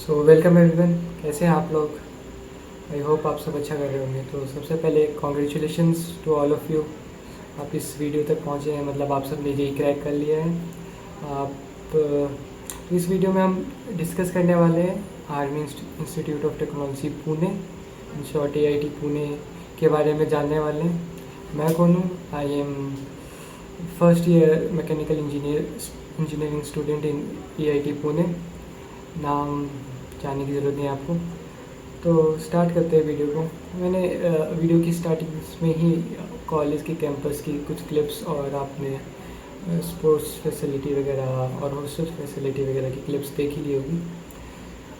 So welcome everyone. कैसे हैं आप लोग? आई होप आप सब अच्छा कर रहे होंगे। तो सबसे पहले congratulations to all of you. आप इस वीडियो तक पहुंचे हैं, मतलब आप सब ने यही क्रैक कर लिया है। आप इस वीडियो में हम डिस्कस करने वाले हैं army institute of technology Pune, in short AIT Pune के बारे में जानने वाले हैं। मैं कौन हूँ? I am first year mechanical engineering student in AIT Pune. नाम जानने की ज़रूरत नहीं है आपको। तो स्टार्ट करते हैं वीडियो को। मैंने वीडियो की स्टार्टिंग में ही कॉलेज के कैंपस की कुछ क्लिप्स और आपने स्पोर्ट्स फैसिलिटी वगैरह और हॉस्टल फैसिलिटी वगैरह की क्लिप्स देख ही ली होगी।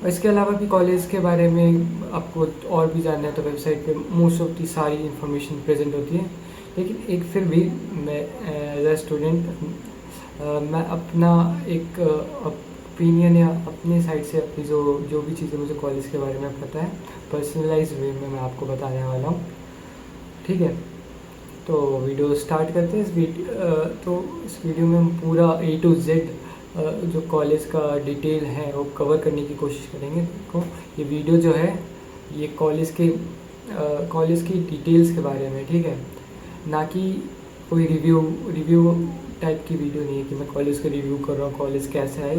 और इसके अलावा भी कॉलेज के बारे में आपको और भी जानना है तो वेबसाइट पे मोस्ट ऑफ दी सारी इन्फॉर्मेशन प्रेजेंट होती है। लेकिन एक फिर भी मैं एज अ स्टूडेंट मैं अपना एक ओपिनियन या अपनी साइड से अपनी जो भी चीज़ें मुझे कॉलेज के बारे में पता है पर्सनलाइज वे में मैं आपको बताने वाला हूँ। ठीक है, तो वीडियो स्टार्ट करते हैं। तो इस वीडियो में हम पूरा A to Z जो कॉलेज का डिटेल है वो कवर करने की कोशिश करेंगे। देखो, ये वीडियो जो है ये कॉलेज की डिटेल्स के बारे में, ठीक है, ना कि कोई रिव्यू टाइप की वीडियो नहीं है कि मैं कॉलेज का रिव्यू कर रहा हूँ, कॉलेज कैसा है।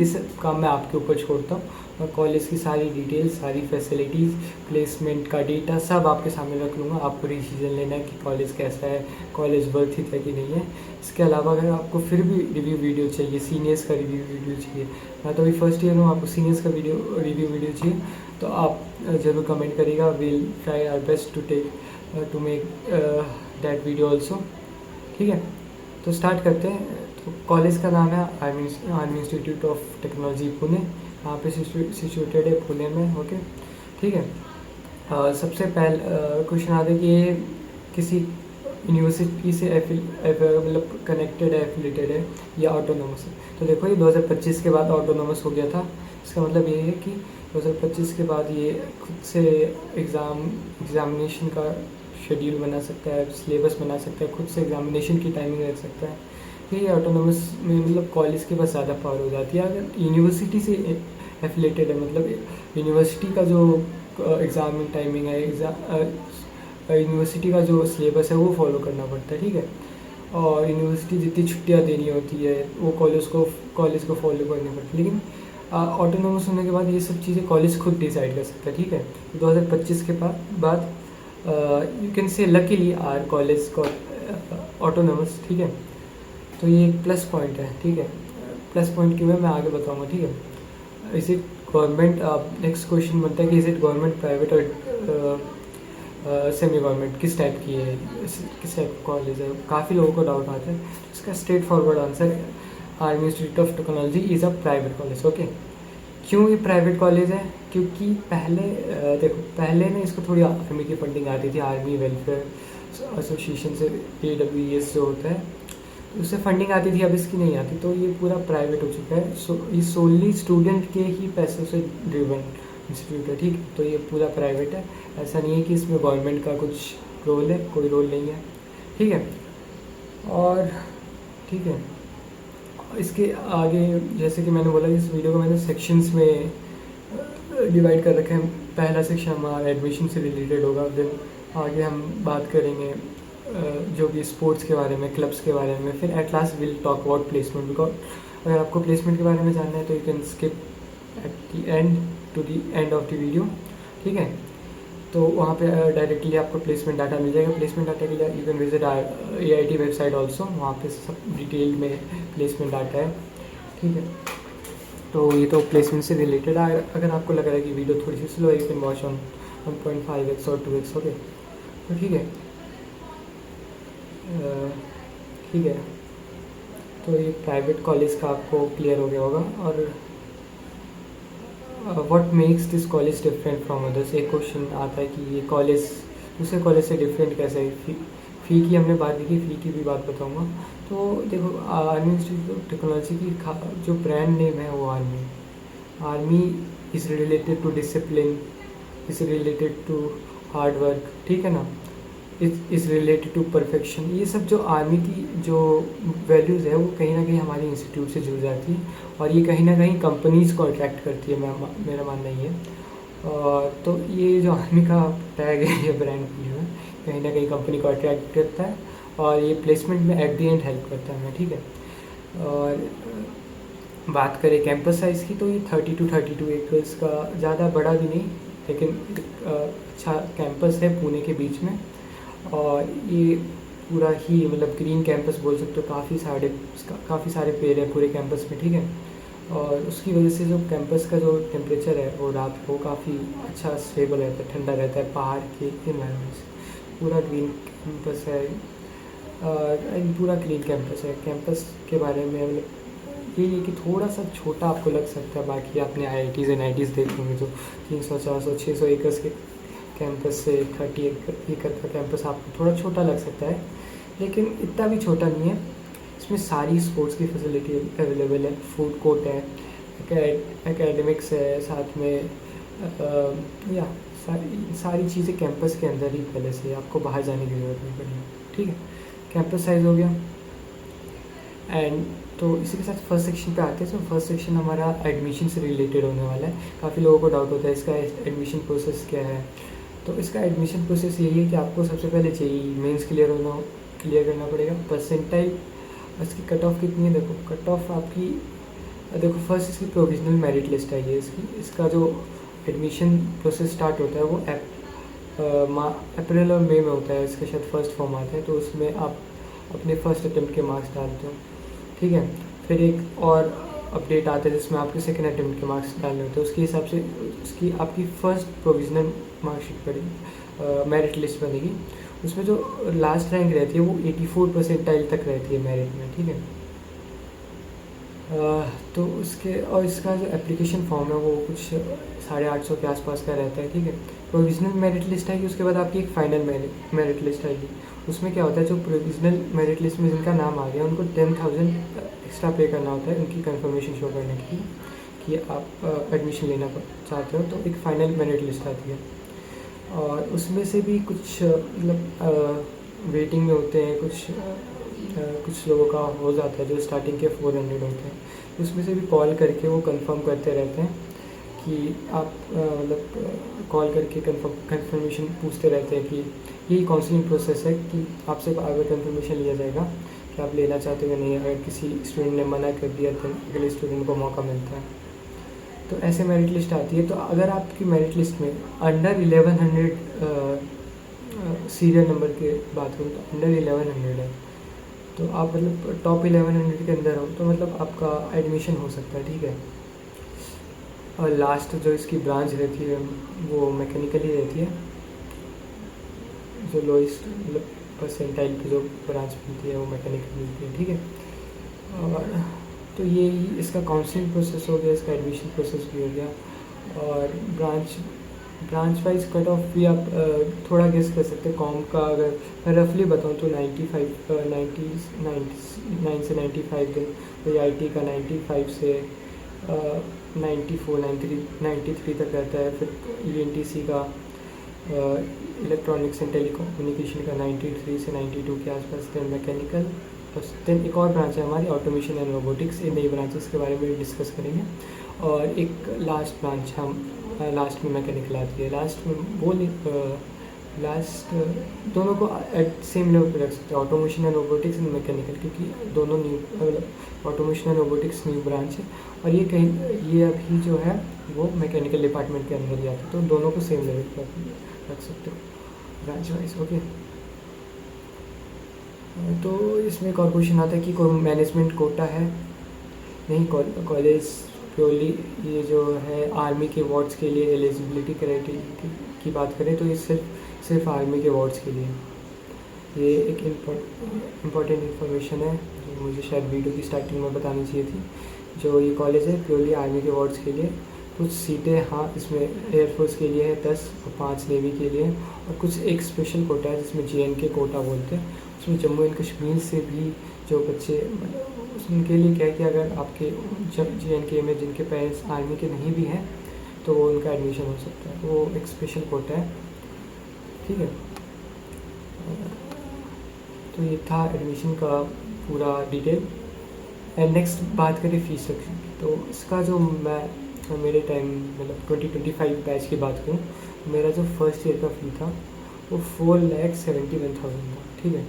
इस काम मैं आपके ऊपर छोड़ता हूँ और कॉलेज की सारी डिटेल्स, सारी फैसिलिटीज़, प्लेसमेंट का डेटा सब आपके सामने रख लूँगा। आपको डिसीजन लेना है कि कॉलेज कैसा है, कॉलेज वर्थ इट है कि नहीं है। इसके अलावा अगर आपको फिर भी रिव्यू वीडियो चाहिए, सीनियर्स का रिव्यू वीडियो चाहिए, मैं तो अभी फर्स्ट ईयर हूँ, आपको सीनियर्स का रिव्यू वीडियो चाहिए तो आप ज़रूर कमेंट करिएगा। Will try our best to make that video also. ठीक है, तो स्टार्ट करते हैं। तो कॉलेज का नाम है army institute of technology Pune. यहाँ पे सिचुएटेड है पुणे में। ओके, ठीक है। सबसे पहले क्वेश्चन आता है कि ये किसी यूनिवर्सिटी से मतलब कनेक्टेड है, एफिलेटेड है या ऑटोनोमस है। तो देखो, ये 2025 के बाद ऑटोनोमस हो गया था। इसका मतलब ये है कि 2025 के बाद ये खुद से एग्ज़ामिनेशन का शेड्यूल बना सकता है, सिलेबस बना सकता है, खुद से एग्जामिनेशन की टाइमिंग रख सकता है। ये ऑटोनोमस में मतलब कॉलेज के पास ज़्यादा पावर हो जाती है। अगर यूनिवर्सिटी से एफिलेटेड है, मतलब यूनिवर्सिटी का जो एग्ज़ाम टाइमिंग है, यूनिवर्सिटी का जो सिलेबस है वो फॉलो करना पड़ता है। ठीक है, और यूनिवर्सिटी जितनी छुट्टियाँ देनी होती है वो कॉलेज को फॉलो करनी पड़ती है। लेकिन ऑटोनोमस होने के बाद ये सब चीज़ें कॉलेज खुद डिसाइड कर सकता है। ठीक है, 2025 के बाद you can say luckily our college को ऑटोनोमस। ठीक है, तो ये एक प्लस पॉइंट है। ठीक है, प्लस पॉइंट क्यों है मैं आगे बताऊंगा। ठीक है, is it government? Next question बनता है कि इज इट गवर्नमेंट, प्राइवेट और सेमी गवर्नमेंट, किस टाइप की है, किस टाइप का कॉलेज है? काफ़ी लोगों को डाउट आता है। इसका straight forward answer, army institute of technology is a private college. Okay, क्यों ये प्राइवेट कॉलेज है? क्योंकि पहले ना इसको थोड़ी आर्मी की फंडिंग आती थी, आर्मी वेलफेयर एसोसिएशन से, AWES जो होता है, तो उससे फंडिंग आती थी। अब इसकी नहीं आती, तो ये पूरा प्राइवेट हो चुका है। ये सोनली स्टूडेंट के ही पैसों से ड्रिवन इंस्टीट्यूट है। ठीक है, तो ये पूरा प्राइवेट है। ऐसा नहीं है कि इसमें गवर्नमेंट का कुछ रोल है, कोई रोल नहीं है। ठीक है, और ठीक है, इसके आगे जैसे कि मैंने बोला, इस वीडियो को मैंने सेक्शंस में डिवाइड कर रखे हैं। पहला सेक्शन हमारा एडमिशन से रिलेटेड होगा, देन आगे हम बात करेंगे जो भी स्पोर्ट्स के बारे में, क्लब्स के बारे में, फिर at last will talk about placement. Because अगर आपको प्लेसमेंट के बारे में जानना है तो you can skip at the end to the end of the video. ठीक है, तो वहाँ पे डायरेक्टली आपको प्लेसमेंट डाटा मिल जाएगा। प्लेसमेंट डाटा के लिए you can visit AIT website also, वहाँ पे सब डिटेल में प्लेसमेंट डाटा है। ठीक है, तो ये तो प्लेसमेंट से रिलेटेड है। अगर आपको लग रहा है कि वीडियो थोड़ी सी स्लो है, you can watch on 1.5x और 2x। ओके, तो ठीक है, ठीक है, तो ये प्राइवेट कॉलेज का आपको क्लियर हो गया होगा। और what makes this college different from others, एक क्वेश्चन आता है कि ये कॉलेज दूसरे कॉलेज से डिफरेंट कैसे है। फ़ी की हमने बात की थी, फ़ी की भी बात बताऊंगा। तो देखो, आर्मी इंस्टीट्यूट ऑफ टेक्नोलॉजी की जो ब्रांड नेम है वो army is related to discipline, is related to hard work. ठीक है ना, इज़ रिलेटेड टू परफेक्शन। ये सब जो आर्मी की जो वैल्यूज़ है वो कहीं ना कहीं हमारे इंस्टीट्यूट से जुड़ जाती है और ये कहीं ना कहीं कंपनीज़ को अट्रैक्ट करती है, मेरा मानना ये है। तो ये जो आर्मी का टैग है, ये ब्रांड जो है कहीं ना कहीं कंपनी को अट्रैक्ट करता है और ये प्लेसमेंट में एट द एंड हेल्प करता है हमें, ठीक है। और बात करें कैंपस साइज़ की, तो ये 32 एकर्स का, ज़्यादा बड़ा भी नहीं, लेकिन अच्छा कैंपस है पुणे के बीच में। और ये पूरा ही मतलब ग्रीन कैंपस बोल सकते हो, काफ़ी सारे पेड़ है पूरे कैंपस में, ठीक है। और उसकी वजह से जो कैंपस का जो टेम्परेचर है वो रात को काफ़ी अच्छा स्टेबल रहता है, ठंडा रहता है पहाड़ के इन्वायरमेंट से। पूरा ग्रीन कैंपस है और पूरा क्लीन कैंपस है। कैंपस के बारे में मतलब यही है कि थोड़ा सा छोटा आपको लग सकता है, बाकी आपने IITs NITs देखे होंगे जो 300 400 600 एकर्स के कैंपस से 30 एकड़ का कैंपस आपको थोड़ा छोटा लग सकता है, लेकिन इतना भी छोटा नहीं है। इसमें सारी स्पोर्ट्स की फैसिलिटी अवेलेबल है, फूड कोर्ट है, एकेडमिक्स है, साथ में या सारी चीज़ें कैंपस के अंदर ही पहले से, आपको बाहर जाने की ज़रूरत नहीं पड़ेगी, ठीक है। कैंपस साइज़ हो गया। एंड तो इसी के साथ फर्स्ट सेक्शन पे आते हैं। तो फर्स्ट सेक्शन हमारा एडमिशन से रिलेटेड होने वाला है। काफ़ी लोगों को डाउट होता है इसका एडमिशन प्रोसेस क्या है। तो इसका एडमिशन प्रोसेस यही है कि आपको सबसे पहले JEE मेंस क्लियर करना पड़ेगा। परसेंटाइल इसकी कट ऑफ कितनी है, देखो कट ऑफ आपकी, देखो फर्स्ट इसकी प्रोविजनल मेरिट लिस्ट आई है इसका जो एडमिशन प्रोसेस स्टार्ट होता है वो अप्रैल और मई में होता है। इसका शायद फर्स्ट फॉर्म आता है, तो उसमें आप अपने फर्स्ट अटेम्प्ट के मार्क्स डालते हो, ठीक है। फिर एक और अपडेट आता है जिसमें आपके सेकंड अटेम्प्ट के मार्क्स डालने होते हैं। उसके हिसाब से उसकी आपकी फ़र्स्ट प्रोविजनल मार्कशीट पड़ेगी, मेरिट लिस्ट बनेगी। उसमें जो लास्ट रैंक रहती है वो 84 परसेंटाइल तक रहती है मेरिट में, ठीक है। तो उसके और इसका जो एप्लीकेशन फॉर्म है वो कुछ 850 के आसपास का रहता है, ठीक है। प्रोविजनल मेरिट लिस्ट आएगी, उसके बाद आपकी एक फ़ाइनल मेरिट लिस्ट आएगी। उसमें क्या होता है, जो प्रोविजनल मेरिट लिस्ट में जिनका नाम आ गया उनको 10,000 एक्स्ट्रा पे करना होता है उनकी कंफर्मेशन शो करने के लिए कि आप एडमिशन लेना चाहते हो। तो एक फ़ाइनल मेरिट लिस्ट आती है और उसमें से भी कुछ मतलब वेटिंग में होते हैं, कुछ लोगों का हो जाता है जो स्टार्टिंग के 400 होते हैं। उसमें से भी कॉल करके वो कंफर्म करते रहते हैं कि आप मतलब कॉल करके कंफर्मेशन पूछते रहते हैं कि यही काउंसलिंग प्रोसेस है कि आपसे अगर कंफर्मेशन लिया जाएगा कि आप लेना चाहते हो या नहीं। अगर किसी स्टूडेंट ने मना कर दिया तो अगले स्टूडेंट को मौका मिलता है। तो ऐसे मेरिट लिस्ट आती है। तो अगर आपकी मेरिट लिस्ट में अंडर 1100 सीरियल नंबर की बात करूँ तो अंडर 1100 है, तो आप मतलब टॉप 1100 के अंदर हो तो मतलब आपका एडमिशन हो सकता है, ठीक है। और लास्ट जो इसकी ब्रांच रहती है वो मैकेनिकल ही रहती है, जो लोएस्ट मतलब परसेंटाइल की जो ब्रांच मिलती है वो मैकेनिकल मिलती है, ठीक है। और तो ये इसका काउंसलिंग प्रोसेस हो गया, इसका एडमिशन प्रोसेस भी हो गया। और ब्रांच वाइज कट ऑफ भी आप थोड़ा गेस कर सकते हैं। कॉम का अगर मैं रफली बताऊँ तो 99 से 95 दिन, तो IT का 95 से 94 93 तक रहता है। फिर ENTC का इलेक्ट्रॉनिक्स एंड टेलीकम्युनिकेशन का 93 से 92 के आसपास। देन मैकेनिकल, देन एक और ब्रांच है हमारी ऑटोमेशन एंड रोबोटिक्स। इन नई ब्रांचेस के बारे में डिस्कस करेंगे। और एक लास्ट ब्रांच हम लास्ट में मैकेनिकल आती है। लास्ट में वो लास्ट दोनों को एट सेम लेवल पे रख सकते हैं, automation and robotics and mechanical, क्योंकि दोनों new automation and robotics new branch है और ये अभी जो है वो मैकेनिकल डिपार्टमेंट के अंदर ही आता है। तो दोनों को सेम लेवल पर रख सकते हो ब्रांच वाइज, ओके। तो इसमें एक और क्वेश्चन आता है कि कोई मैनेजमेंट कोटा है? नहीं, कॉलेज प्योरली ये जो है आर्मी के वार्ड्स के लिए एलिजिबिलिटी क्राइटेरिया की बात करें तो ये सिर्फ आर्मी के वार्ड्स के लिए। ये एक इम्पॉर्टेंट इन्फॉर्मेशन है जो मुझे शायद वीडियो की स्टार्टिंग में बतानी चाहिए थी। जो ये कॉलेज है प्योरली आर्मी के वार्ड्स के लिए। कुछ सीटें हाँ इसमें एयरफोर्स के लिए है 10 और 5 नेवी के लिए, और कुछ एक स्पेशल कोटा है जिसमें JNK कोटा बोलते हैं। उसमें जम्मू एंड कश्मीर से भी जो बच्चे, उनके लिए क्या है कि अगर आपके JNK में जिनके पेरेंट्स आर्मी के नहीं भी हैं तो वो उनका एडमिशन हो सकता है। वो एक स्पेशल कोटा है, ठीक है। तो ये था एडमिशन का पूरा डिटेल। एंड नेक्स्ट बात करें फीस स्ट्रक्चर की, तो इसका जो मैं मेरे टाइम मतलब 2025 बैच की बात करूँ, मेरा जो फर्स्ट ईयर का फ़ी था वो 4,71,000 था, ठीक है।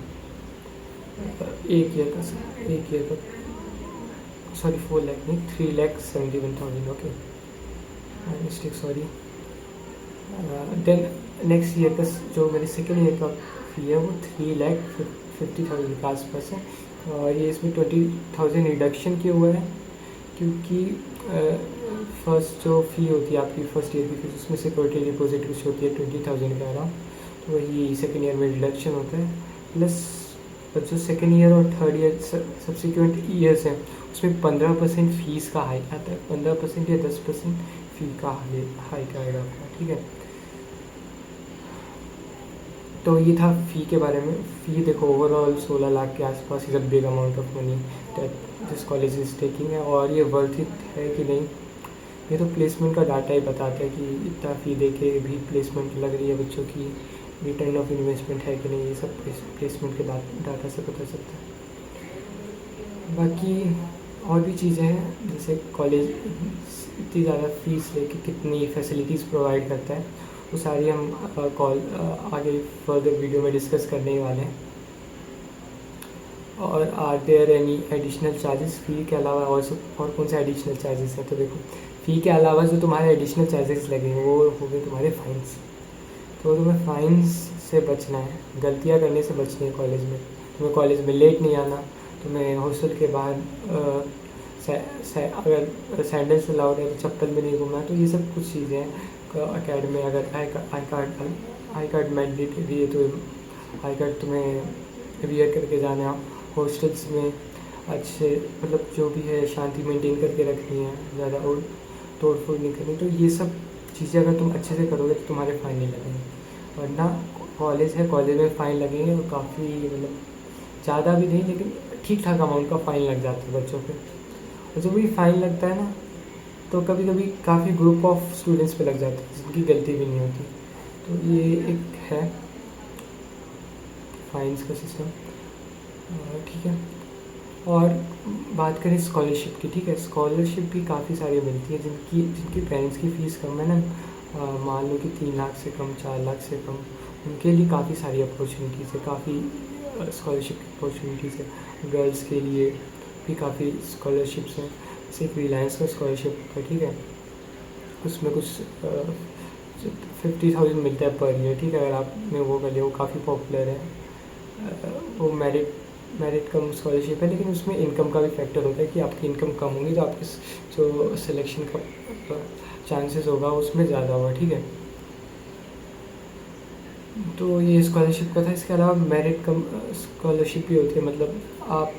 एक ईयर का सॉरी 4 लाख नहीं, 3,71,000, okay, mistake, sorry. Then next year का जो मेरे सेकेंड ईयर का फ़ी है वो 3,50,000 के आसपास है। और ये इसमें 20,000 रिडक्शन क्यों हुआ है, क्योंकि फर्स्ट जो फ़ी होती है आपकी फर्स्ट ईयर की फीस, उसमें सिक्योरिटी डिपॉजिट कुछ होती है 20,000 के अराउंड, तो वही सेकेंड ईयर में रिडक्शन होता है। प्लस जो सेकेंड ईयर और थर्ड ईयर सब्सिक्वेंट ईयर्स हैं उसमें 15% फीस का हाइक आता है, 15% या 10% फ़ी का हाइक आएगा आपका, ठीक है। तो ये था फ़ी के बारे में। फ़ी देखो ओवरऑल 16 लाख के आसपास is a big amount of money that this college is taking है। और ये वर्थ इट है कि नहीं, ये तो प्लेसमेंट का डाटा ही बताता है कि इतना फ़ी दे के भी प्लेसमेंट लग रही है बच्चों की, रिटर्न ऑफ इन्वेस्टमेंट है कि नहीं, ये सब प्लेसमेंट के डाटा से पता चलता है। बाकी और भी चीज़ें हैं, जैसे कॉलेज इतनी ज़्यादा फीस लेके कितनी फैसिलिटीज़ प्रोवाइड करता है, वो सारी हम आगे फर्दर वीडियो में डिस्कस करने ही वाले हैं। और are there any additional charges fee के अलावा, और कौन से एडिशनल चार्जेस हैं, तो देखो फ़ी के अलावा जो तुम्हारे एडिशनल चार्जेस लगेंगे वो हो गए तुम्हारे फाइन्स। तो तुम्हें फाइन्स से बचना है, गलतियाँ करने से बचनी है कॉलेज में। तुम्हें कॉलेज में लेट नहीं आना, तुम्हें हॉस्टल के बाहर अगर सैंडल्स अलाउड है तो चप्पल में नहीं घूमना, तो ये सब कुछ चीज़ें हैं। अकेडमी अगर आई कार्ड मैंडेटरी है तो आई कार्ड तुम्हें वियर करके जाना। हॉस्टल्स में अच्छे मतलब जो भी है शांति मेंटेन करके रखनी है, ज़्यादा और तोड़ फोड़ नहीं करनी। तो ये सब चीज़ें अगर तुम अच्छे से करोगे तो तुम्हारे फ़ाइन नहीं लगेंगे। वरना कॉलेज है, कॉलेज में फ़ाइन लगेंगे और काफ़ी मतलब ज़्यादा भी नहीं, लेकिन ठीक ठाक अमाउंट का फ़ाइन लग जाता है बच्चों पे। और जब भी फ़ाइन लगता है ना, तो कभी कभी काफ़ी ग्रुप ऑफ स्टूडेंट्स पे लग जाता है जिनकी गलती भी नहीं होती। तो ये एक है फाइन्स का सिस्टम, ठीक है। और बात करें स्कॉलरशिप की, ठीक है, स्कॉलरशिप भी काफ़ी सारी मिलती है जिनकी पेरेंट्स की फ़ीस कम है ना, मान लो कि 3 लाख से कम, 4 लाख से कम, उनके लिए काफ़ी सारी अपॉर्चुनिटीज़ है, काफ़ी स्कॉलरशिप की अपॉर्चुनिटीज़ है। गर्ल्स के लिए भी काफ़ी स्कॉलरशिप्स हैं, जैसे एक रिलायंस का स्कॉलरशिप है, ठीक है, उसमें कुछ 50,000 मिलता है पर ईयर, ठीक है। अगर आपने वो कर लिया, वो काफ़ी पॉपुलर है। वो मेरिट कम स्कॉलरशिप है, लेकिन उसमें इनकम का भी फैक्टर होता है कि आपकी इनकम कम होगी तो आपके जो सिलेक्शन का चांसेस होगा उसमें ज़्यादा होगा, ठीक है। तो ये स्कॉलरशिप का था। इसके अलावा मेरिट कम स्कॉलरशिप भी होती है, मतलब आप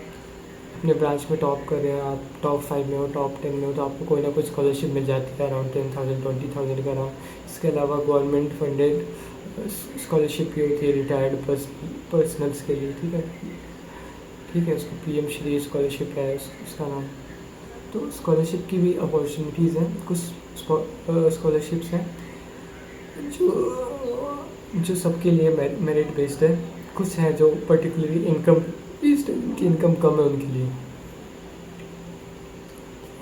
अपने ब्रांच में टॉप कर रहे हैं, आप टॉप 5 में हो, टॉप 10 में हो, तो आपको कोई ना कोई स्कॉलरशिप मिल जाती है अराउंड 10,000 20,000 के अराउंड। इसके अलावा गवर्नमेंट फंडेड स्कॉलरशिप भी होती है रिटायर्ड पर्सनल्स के लिए, ठीक है, उसको PM श्री स्कॉलरशिप है उसका नाम। तो स्कॉलरशिप की भी अपॉर्चुनिटीज़ हैं। कुछ स्कॉलरशिप्स हैं जो सबके लिए मेरिट बेस्ड है, कुछ हैं जो पर्टिकुलरली इनकम बेस्ड है, जिनकी इनकम कम है उनके लिए।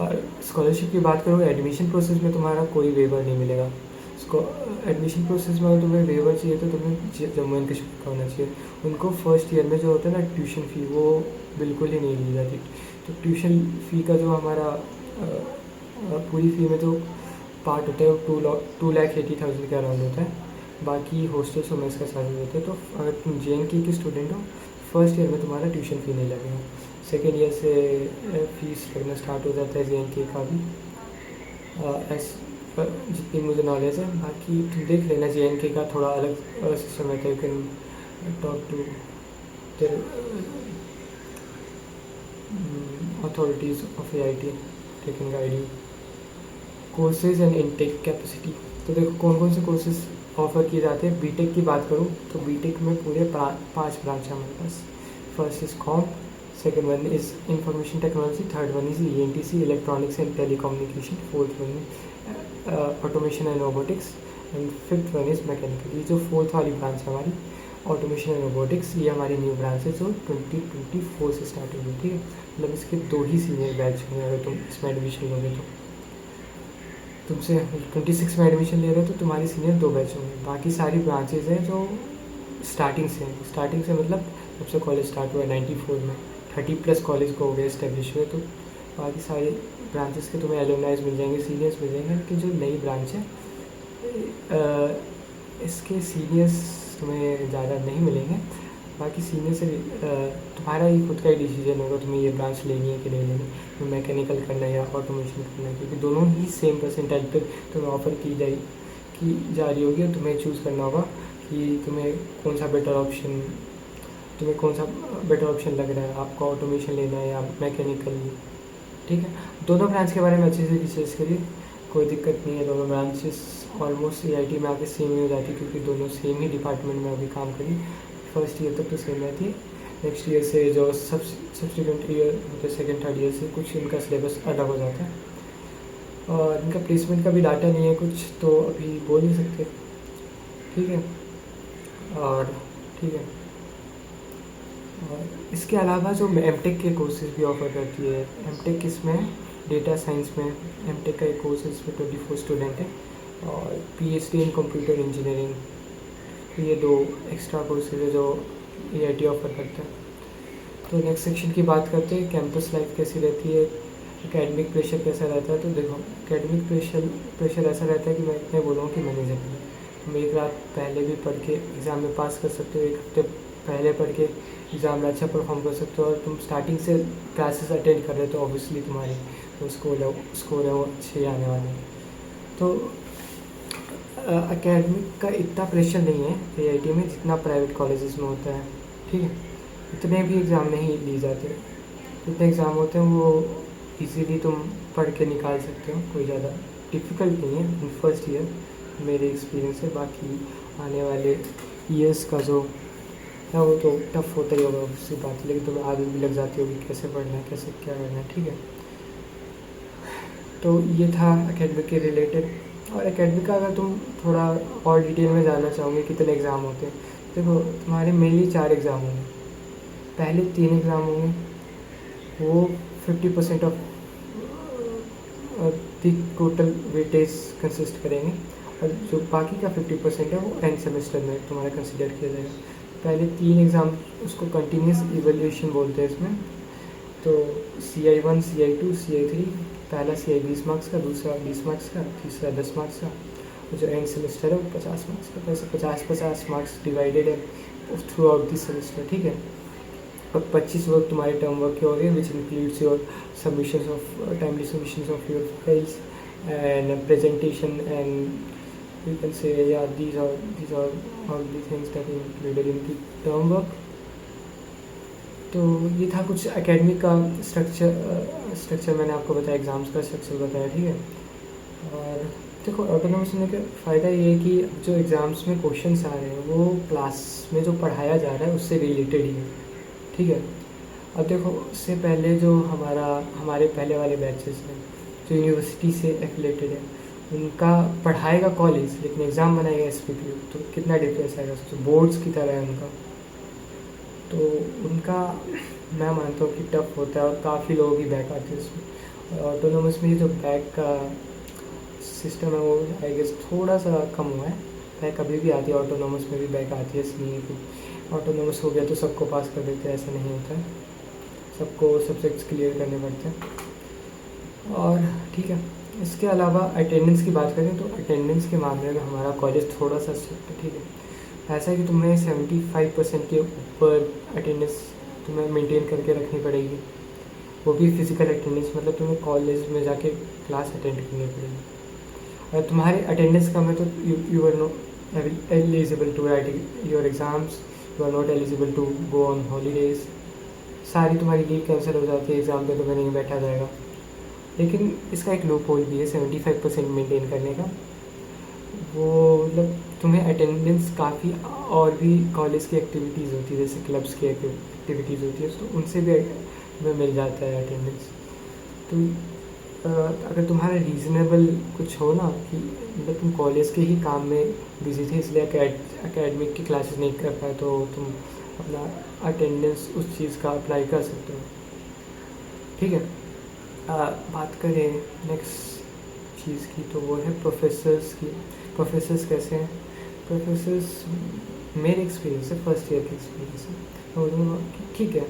और स्कॉलरशिप की बात करूँ, एडमिशन प्रोसेस में तुम्हारा कोई वेवर नहीं मिलेगा। एडमिशन प्रोसेस में अगर तुम्हें वेवर चाहिए तो तुम्हें जम्मू एंड कश्मीर का होना चाहिए। उनको फर्स्ट ईयर में जो होता है ना ट्यूशन फ़ी, वो बिल्कुल ही नहीं ली जाती। तो ट्यूशन फ़ी का जो हमारा पूरी फ़ी में जो पार्ट होता है वो 2,80,000 के अराउंड होता है। बाकी हॉस्टल्स और मेस का चार्जेस होते हैं। तो अगर तुम JNK के स्टूडेंट हो, फर्स्ट ईयर में तुम्हारा ट्यूशन फ़ी नहीं लगेगा। सेकेंड ईयर से फीस लगना स्टार्ट हो जाता है JNK का भी, जितनी मुझे नॉलेज है। बाकी तुम देख लेना, JNK का थोड़ा अलग सिस्टम रहता है। You can talk to their authorities of AIT, they can guide you. Courses and intake capacity, तो देखो कौन कौन से कोर्सेज ऑफ़र किए जाते हैं। बीटेक की बात करूँ तो बीटेक में पूरे 5 ब्रांच है हमारे पास। First is com, second one is information technology, third one is ENTC electronics and telecommunication, fourth one automation and robotics, and fifth one is mechanical. ये जो फोर्थ वाली ब्रांच है हमारी, ऑटोमेशन एंड रोबोटिक्स, ये हमारी न्यू ब्रांच है जो 2024 से स्टार्ट हुई है, ठीक है। मतलब इसके 2 ही सीनियर बैच होंगे अगर तुम इसमें एडमिशन लोगे तो। तुमसे 26 में एडमिशन ले रहे हो तो तुम्हारी सीनियर 2 बैच होंगे। बाकी सारी ब्रांचेज हैं जो स्टार्टिंग से हैं। स्टार्टिंग से मतलब जब से कॉलेज स्टार्ट हुआ है 94 में, 30+ कॉलेज को हो गए इस्टेब्लिश हुए, तो बाकी सारी ब्रांचेस के तुम्हें एलुमनाइज मिल जाएंगे, सीनियर्स मिल जाएंगे। कि जो नई ब्रांच है इसके सीनियर्स तुम्हें ज़्यादा नहीं मिलेंगे। बाकी सीनियर से तुम्हारा ही खुद का ही डिसीजन होगा तुम्हें ये ब्रांच लेनी है कि नहीं लेनी, तुम्हें मैकेनिकल करना है या ऑटोमेशन करना है, क्योंकि दोनों ही सेम परसेंटाइल पर तुम्हें ऑफ़र की जा रही होगी और तुम्हें चूज़ करना होगा कि तुम्हें कौन सा बेटर ऑप्शन लग रहा है, आपको ऑटोमेशन लेना है या मैकेनिकल, ठीक है। दोनों ब्रांच के बारे में अच्छे से रिसर्च करिए, कोई दिक्कत नहीं है। दोनों ब्रांचेस ऑलमोस्ट CIT में आके सेम ही हो जाती है, क्योंकि दोनों सेम ही डिपार्टमेंट में अभी काम करी। फर्स्ट ईयर तक तो सेम रहती है, नेक्स्ट ईयर से जो सब्सिक्वेंट ईयर होते हैं, सेकेंड थर्ड ईयर से कुछ इनका सिलेबस अलग हो जाता है। और इनका प्लेसमेंट का भी डाटा नहीं है कुछ, तो अभी बोल नहीं सकते, ठीक है। और ठीक है, और इसके अलावा जो एमटेक के कोर्सेज भी ऑफर करती है, एमटेक इसमें डेटा साइंस में एमटेक का एक कोर्स है, इसमें 24 स्टूडेंट है, और PhD इन कंप्यूटर इंजीनियरिंग, तो ये 2 एक्स्ट्रा कोर्सेज है जो AIT ऑफर करता है। तो नेक्स्ट सेक्शन की बात करते हैं, कैंपस लाइफ कैसी रहती है, एकेडमिक प्रेशर कैसा रहता है। तो देखो, एकेडमिक प्रेशर ऐसा रहता है कि मैं इतने बोलूँ कि मैनेजेबल है। तुम एक रात पहले भी पढ़ के एग्ज़ाम में पास कर सकते हो, एक हफ्ते पहले पढ़ के एग्ज़ाम में अच्छा परफॉर्म कर सकते हो, और तुम स्टार्टिंग से क्लासेस अटेंड कर रहे हो तो ऑब्वियसली तुम्हारी जो स्कोर है वो अच्छे आने वाले हैं। तो एकेडमिक का इतना प्रेशर नहीं है AIT में जितना प्राइवेट कॉलेजेस में होता है, ठीक है। इतने भी एग्ज़ाम नहीं ली जाते, जितने एग्ज़ाम होते हैं वो इजीली तुम पढ़ के निकाल सकते हो, कोई ज़्यादा डिफ़िकल्ट नहीं है इन फर्स्ट ईयर, मेरे एक्सपीरियंस से। बाकी आने वाले ईयर्स का जो है वो तो टफ होता ही होगा, उसकी बात, लेकिन तुम्हें आदत भी लग जाती होगी कैसे पढ़ना है, कैसे क्या करना है, ठीक है। तो ये था एकेडमिक के रिलेटेड। और एकेडमिक का अगर तुम थोड़ा और डिटेल में जानना चाहोगे कितने एग्ज़ाम होते हैं, देखो तुम्हारे मेनली 4 एग्ज़ाम होंगे। पहले 3 एग्ज़ाम होंगे, वो 50% of the total weightage consist करेंगे, और जो बाकी का 50% है वो एंड सेमेस्टर में तुम्हारा कंसिडर किया जाएगा। पहले 3 एग्ज़ाम उसको कंटिन्यूस इवैल्यूएशन बोलते हैं इसमें। तो CI1, CI2, CI3, पहला CI 20 मार्क्स का, दूसरा 20 मार्क्स का, तीसरा 10 मार्क्स का, और जो एंड सेमेस्टर है वो 50 मार्क्स का। वैसे 50-50 मार्क्स डिवाइडेड है थ्रू आउट दिस सेमेस्टर, ठीक है। और 25 वर्क तुम्हारे टर्म वर्क के हो गए, which includes your submissions of timely submissions of your files and presentation, and you can से या these are all the things that are included in the term work। तो ये था कुछ एकेडमिक का स्ट्रक्चर मैंने आपको बताया, एग्ज़ाम्स का स्ट्रक्चर बताया, ठीक है। और देखो, ऑटोनॉमस होने का फ़ायदा ये है कि जो एग्ज़ाम्स में क्वेश्चंस आ रहे हैं वो क्लास में जो पढ़ाया जा रहा है उससे रिलेटेड ही है, ठीक है। अब देखो, उससे पहले जो हमारे पहले वाले बैचेस हैं जो यूनिवर्सिटी से एफिलेटेड है, उनका पढ़ाएगा कॉलेज लेकिन एग्ज़ाम बनाएगा SPPU, तो कितना डिफरेंस आएगा, तो बोर्ड्स की तरह है उनका। तो उनका मैं मानता हूँ कि टफ होता है और काफ़ी लोगों की बैक आती है उसमें। और ऑटोनॉमस में ये जो बैक का सिस्टम है वो आई गेस थोड़ा सा कम हुआ है। बैक अभी भी आती है, ऑटोनॉमस में भी बैक आती है, इसलिए कि ऑटोनॉमस हो गया तो सबको पास कर देते हैं, ऐसा नहीं होता है, सबको सब्जेक्ट्स क्लियर करने पड़ते हैं। और ठीक है, इसके अलावा अटेंडेंस की बात करें तो अटेंडेंस के मामले में हमारा कॉलेज थोड़ा सा स्ट्रिक्ट है, ठीक है। ऐसा है कि तुम्हें 75% के ऊपर अटेंडेंस तुम्हें मेंटेन करके रखनी पड़ेगी, वो भी फिज़िकल अटेंडेंस, मतलब तुम्हें कॉलेज में जाके क्लास अटेंड करनी पड़ेगी। अगर तुम्हारी अटेंडेंस कम है तो you are not eligible to write your exams, you are not eligible to go on holidays, सारी तुम्हारी लीव कैंसिल हो जाती है, एग्ज़ाम पे तुम्हें नहीं बैठा जाएगा। लेकिन इसका एक लूप होल भी है 75% मेंटेन करने का, वो मतलब तुम्हें अटेंडेंस काफ़ी और भी कॉलेज की एक्टिविटीज़ होती है, जैसे क्लब्स की एक्टिविटीज़ होती है, तो उनसे भी तुम्हें मिल जाता है अटेंडेंस। तो अगर तुम्हारा रीज़नेबल कुछ हो ना कि मतलब तुम कॉलेज के ही काम में बिजी थे इसलिए एकेडमिक की क्लासेस नहीं कर पाए, तो तुम अपना अटेंडेंस उस चीज़ का अप्लाई कर सकते हो। ठीक है। बात करें नेक्स्ट चीज़ की, तो वो है प्रोफेसर्स की। प्रोफेसर्स कैसे हैं? प्रोफेसर्स मेरे एक्सपीरियंस से, फर्स्ट ईयर के एक्सपीरियंस से मैं बोलूँगा कि ठीक है,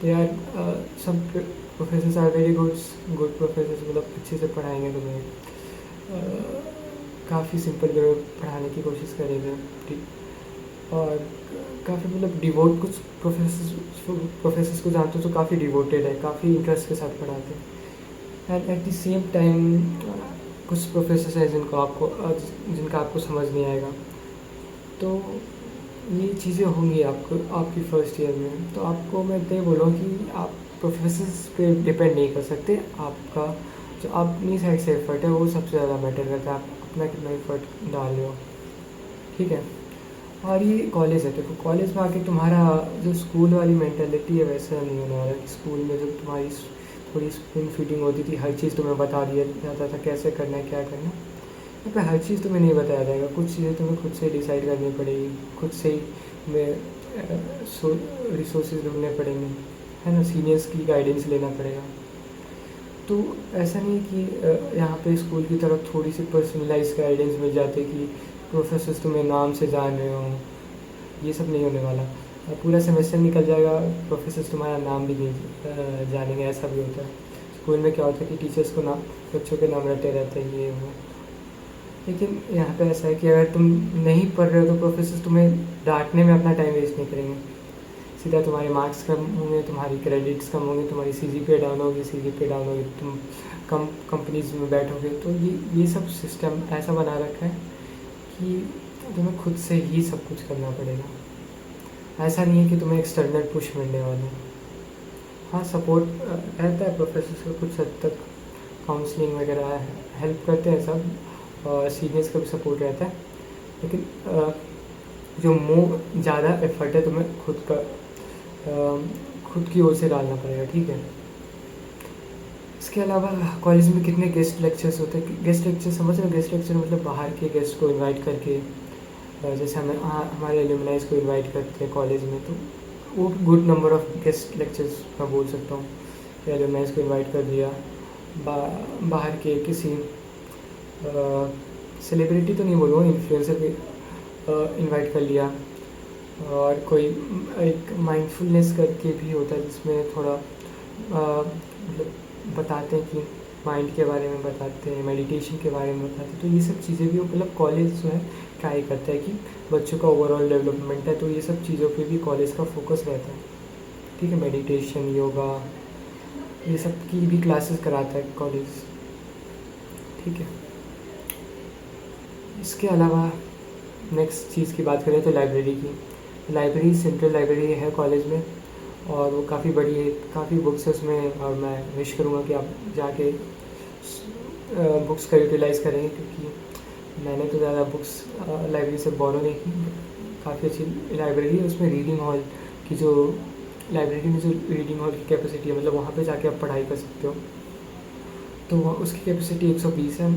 तो यार सब professors are very good professors, मतलब अच्छे से पढ़ाएंगे तुम्हें, काफ़ी सिंपल वे में पढ़ाने की कोशिश करेंगे। ठीक। और काफ़ी मतलब डिवोट, कुछ प्रोफेसर्स को जानते हो तो काफ़ी डिवोटेड है, काफ़ी इंटरेस्ट के साथ पढ़ाते हैं। And at the same time कुछ प्रोफेसर्स हैं जिनका आपको समझ नहीं आएगा। तो ये चीज़ें होंगी आपको आपकी फ़र्स्ट ईयर में, तो आपको मैं ये बोलूँ कि आप प्रोफेसर्स पे डिपेंड नहीं कर सकते। आपका जो अपनी साइड से एफर्ट है वो सबसे ज़्यादा मैटर करता है, आप अपना कितना एफर्ट डाल रहे हो। ठीक है। और ये कॉलेज है, देखो कॉलेज में आके तुम्हारा जो स्कूल वाली मेंटेलिटी है वैसा नहीं होने वाला कि स्कूल में जो तुम्हारी थोड़ी स्पून फीडिंग होती थी, हर चीज़ तुम्हें बता दिया जाता था कैसे करना है क्या करना है। यहाँ पे हर चीज़ तुम्हें नहीं बताया जाएगा, कुछ चीज़ें तुम्हें खुद से डिसाइड करनी पड़ेगी, खुद से ही तुम्हें रिसोर्सेज ढूंढने पड़ेंगे, है ना, सीनियर्स की गाइडेंस लेना पड़ेगा। तो ऐसा नहीं कि यहाँ पे स्कूल की तरफ थोड़ी सी पर्सनलाइज गाइडेंस मिल जाती कि प्रोफेसर्स तुम्हें नाम से जान रहे हो, ये सब नहीं होने वाला। पूरा सेमेस्टर निकल जाएगा, प्रोफेसर्स तुम्हारा नाम भी नहीं जानेंगे, ऐसा भी होता है। स्कूल में क्या होता है कि टीचर्स को नाम, बच्चों के नाम रटे रहते हैं ये वो, लेकिन यहाँ पे ऐसा है कि अगर तुम नहीं पढ़ रहे हो तो प्रोफेसर तुम्हें डांटने में अपना टाइम वेस्ट नहीं करेंगे, सीधा तुम्हारे मार्क्स कम होंगे, तुम्हारी क्रेडिट्स कम होंगे, तुम्हारी सीजीपीए डाउन होगी, तुम कम कंपनीज में बैठोगे। तो ये सब सिस्टम ऐसा बना रखा है कि तुम्हें खुद से ही सब कुछ करना पड़ेगा। ऐसा नहीं है कि तुम्हें एक्सटर्नल पुश मिलने वाला है। हाँ, सपोर्ट रहता है प्रोफेसर को कुछ हद तक, काउंसलिंग वगैरह हेल्प करते हैं सब, और सीनियर्स का भी सपोर्ट रहता है, लेकिन जो ज़्यादा एफर्ट है तुम्हें खुद की ओर से डालना पड़ेगा। ठीक है। इसके अलावा कॉलेज में कितने गेस्ट लेक्चर्स होते हैं? गेस्ट लेक्चर समझ रहे हो? गेस्ट लेक्चर मतलब बाहर के गेस्ट को इनवाइट करके, जैसे हमारे एलुमनाइज को इनवाइट करते हैं कॉलेज में, तो वो good number of guest lectures मैं बोल सकता हूँ। एलुमनाइज को इनवाइट कर दिया, बाहर के किसी सेलिब्रिटी तो नहीं बोलूँगा, इन्फ्लुएंसर भी इनवाइट कर लिया। और कोई एक माइंडफुलनेस करके भी होता है जिसमें थोड़ा मतलब बताते हैं कि माइंड के बारे में बताते हैं, मेडिटेशन के बारे में बताते हैं। तो ये सब चीज़ें भी मतलब कॉलेज जो है ट्राई करता है कि बच्चों का ओवरऑल डेवलपमेंट है, तो ये सब चीज़ों पे भी कॉलेज का फोकस रहता है। ठीक है। मेडिटेशन, योगा, ये सब की भी क्लासेस कराता है कॉलेज। ठीक है। इसके अलावा नेक्स्ट चीज़ की बात करें तो लाइब्रेरी की। लाइब्रेरी सेंट्रल लाइब्रेरी है कॉलेज में, और वो काफ़ी बड़ी है, काफ़ी बुक्स है उसमें, और मैं विश करूँगा कि आप जाके बुक्स का यूटिलाइज़ करें, क्योंकि मैंने तो ज़्यादा बुक्स लाइब्रेरी से बोरो नहीं की। काफ़ी अच्छी लाइब्रेरी है। उसमें रीडिंग हॉल की जो लाइब्रेरी में जो रीडिंग हॉल की कैपेसिटी है, मतलब वहाँ पे जाके आप पढ़ाई कर सकते हो, तो उसकी कैपेसिटी 120 है।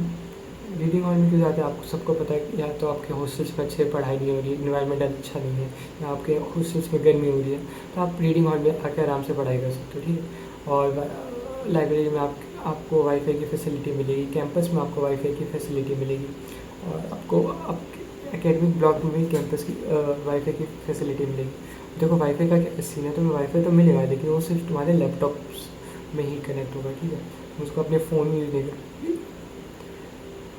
रीडिंग हॉल में क्यों जाते हैं? आपको सबको पता है, या तो आपके हॉस्टल्स में अच्छे पढ़ाई नहीं हो रही है, इन्वायरमेंट अच्छा नहीं है, या आपके हॉस्टल्स में गर्मी हो रही है, तो आप रीडिंग हॉल में आकर आराम से पढ़ाई कर सकते हो। ठीक है। और लाइब्रेरी में आपको वाईफाई की फैसिलिटी मिलेगी, कैंपस में आपको वाईफाई की फैसिलिटी मिलेगी, और आपको एकेडमिक ब्लॉक में भी कैंपस की वाईफाई की फैसिलिटी मिलेगी। देखो वाईफाई का क्या सीन है, तो वाईफाई तो मिलेगा, लेकिन वो सिर्फ तुम्हारे लैपटॉप्स में ही कनेक्ट होगा। ठीक है। उसको अपने फ़ोन में यूज़ नहीं कर।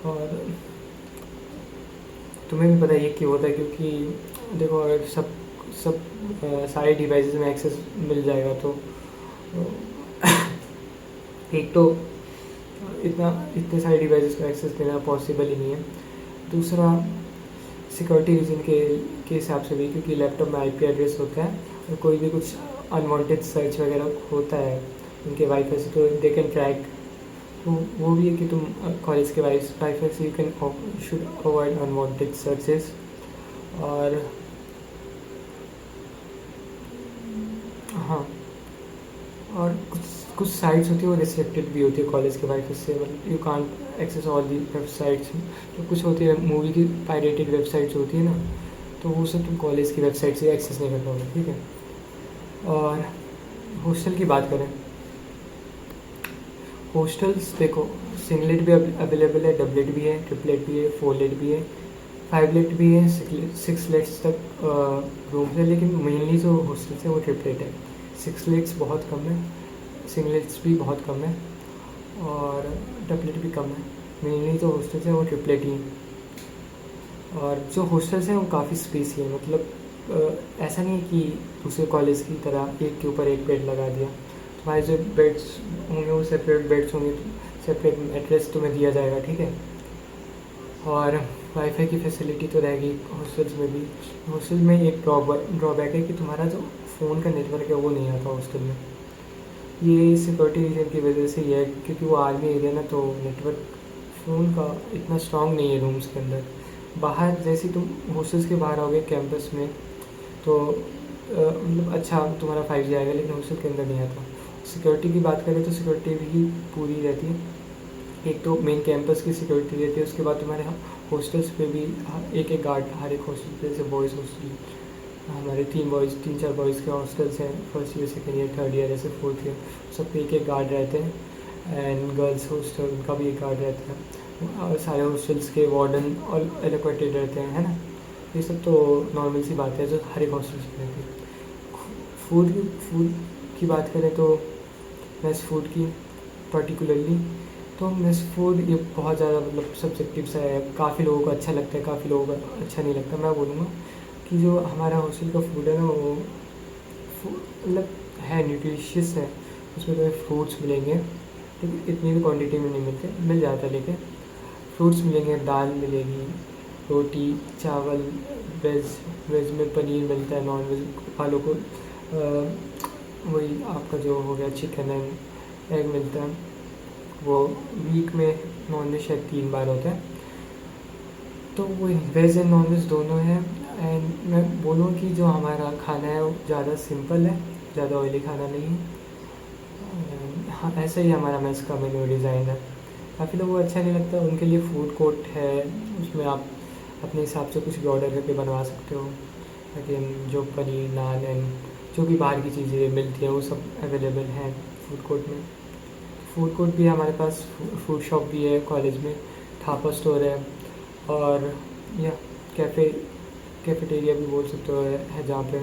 और तुम्हें भी पता है ये क्यों होता है, क्योंकि देखो अगर सब सारे डिवाइसेस में एक्सेस मिल जाएगा तो एक तो इतने सारे डिवाइसेस को एक्सेस देना पॉसिबल ही नहीं है। दूसरा सिक्योरिटी रीजन के हिसाब से भी, क्योंकि लैपटॉप में आईपी एड्रेस होता है, और कोई भी कुछ अनवांटेड सर्च वगैरह होता है उनके वाईफाई से, तो दे कैन ट्रैक। तो वो भी है कि तुम कॉलेज के वाईफाई से you can should avoid unwanted searches. और हाँ, और कुछ साइट्स होती है वो रिस्ट्रिक्टेड भी होती है कॉलेज के वाईफाई से, मतलब you can't access all the websites. तो कुछ होती है मूवी की पायरेटेड वेबसाइट्स होती है ना, तो वो सब तुम कॉलेज की वेबसाइट से एक्सेस नहीं कर पाओगे, ठीक है। और हॉस्टल की बात करें, हॉस्टल्स देखो सिंगलेट भी अवेलेबल है, डबलेट भी है, ट्रिपलेट भी है, फोरलेट भी है, फाइवलेट भी है, सिक्स लेट्स तक रूम्स है। लेकिन मेनली जो हॉस्टल्स है वो ट्रिपलेट है, सिक्स लेट्स बहुत कम है, सिंगलेट्स भी बहुत कम है और डबलेट भी कम है। मेनली जो हॉस्टल्स हैं वो ट्रिपलेट ही हैं। और जो हॉस्टल्स हैं वो काफ़ी स्पेसी है, मतलब ऐसा नहीं है कि दूसरे कॉलेज की तरह एक के ऊपर एक बेड लगा दिया। तुम्हारे जो बेड्स होंगे वो सेपरेट बेड्स होंगे, सेपरेट एड्रेस तुम्हें दिया जाएगा, ठीक है। और वाईफाई की फैसिलिटी तो रहेगी हॉस्टल्स में भी। हॉस्टल में एक ड्रॉबैक है कि तुम्हारा जो फ़ोन का नेटवर्क है वो नहीं आता हॉस्टल में। ये सिक्योरिटी रीजन की वजह से ही है, क्योंकि वो आर्मी एरिया ना, तो नेटवर्क फ़ोन का इतना स्ट्रांग नहीं है रूम्स के अंदर। बाहर जैसे तुम हॉस्टल्स के बाहर आओगे कैंपस में तो मतलब अच्छा तुम्हारा 5G आएगा, लेकिन हॉस्टल के अंदर नहीं आता। सिक्योरिटी की बात करें तो सिक्योरिटी भी पूरी रहती है। एक तो मेन कैंपस की सिक्योरिटी रहती है, उसके बाद तुम्हारे हॉस्टल्स पे भी एक एक गार्ड हर एक हॉस्टल पे, जैसे बॉयज़ हॉस्टल हमारे 3 4 बॉयज़ के हॉस्टल्स हैं, first year second year third year ऐसे फोर्थ ईयर, सब पे एक एक गार्ड रहते हैं। एंड गर्ल्स हॉस्टल उनका भी एक गार्ड रहता है, और सारे हॉस्टल्स के वार्डन और एलोकेटेड रहते हैं, है ना। ये सब तो नॉर्मल सी बात है जो हर एक हॉस्टल्स में रहती है। फूड की बात करें तो मेस फूड की पर्टिकुलरली, तो मेस फूड ये बहुत ज़्यादा मतलब सब्जेक्टिव सा है। काफ़ी लोगों को अच्छा लगता है, काफ़ी लोगों को अच्छा नहीं लगता। मैं बोलूँगा कि जो हमारा हॉस्टल का फूड है ना वो मतलब है न्यूट्रिशियस है। उसमें तुम्हें फ्रूट्स मिलेंगे, लेकिन इतनी भी क्वांटिटी में नहीं मिलते, मिल जाता है लेकिन फ्रूट्स मिलेंगे, दाल मिलेगी, रोटी चावल, वेज में पनीर मिलता है, नॉन वेज वालों को वही आपका जो हो गया चिकन एंड एग मिलता है। वो वीक में नॉन वेज शायद 3 बार होता है, तो वही वेज एंड नॉन वेज दोनों है। एंड मैं बोलूँ कि जो हमारा खाना है वो ज़्यादा सिंपल है, ज़्यादा ऑयली खाना नहीं है। हाँ ऐसा ही हमारा मेस का मेन्यू डिज़ाइन है। काफ़ी लोगों को अच्छा नहीं लगता, उनके लिए फूड कोर्ट है, उसमें आप अपने हिसाब से कुछ भी ऑर्डर करके बनवा सकते हो। लेकिन जो पनीर नान एंड जो भी बाहर की चीज़ें मिलती हैं वो सब अवेलेबल हैं फूड कोर्ट में। फूड कोर्ट भी है हमारे पास, फूड शॉप भी है कॉलेज में, थापा स्टोर है, और या कैफेटेरिया भी बोल सकते हो है जहाँ पे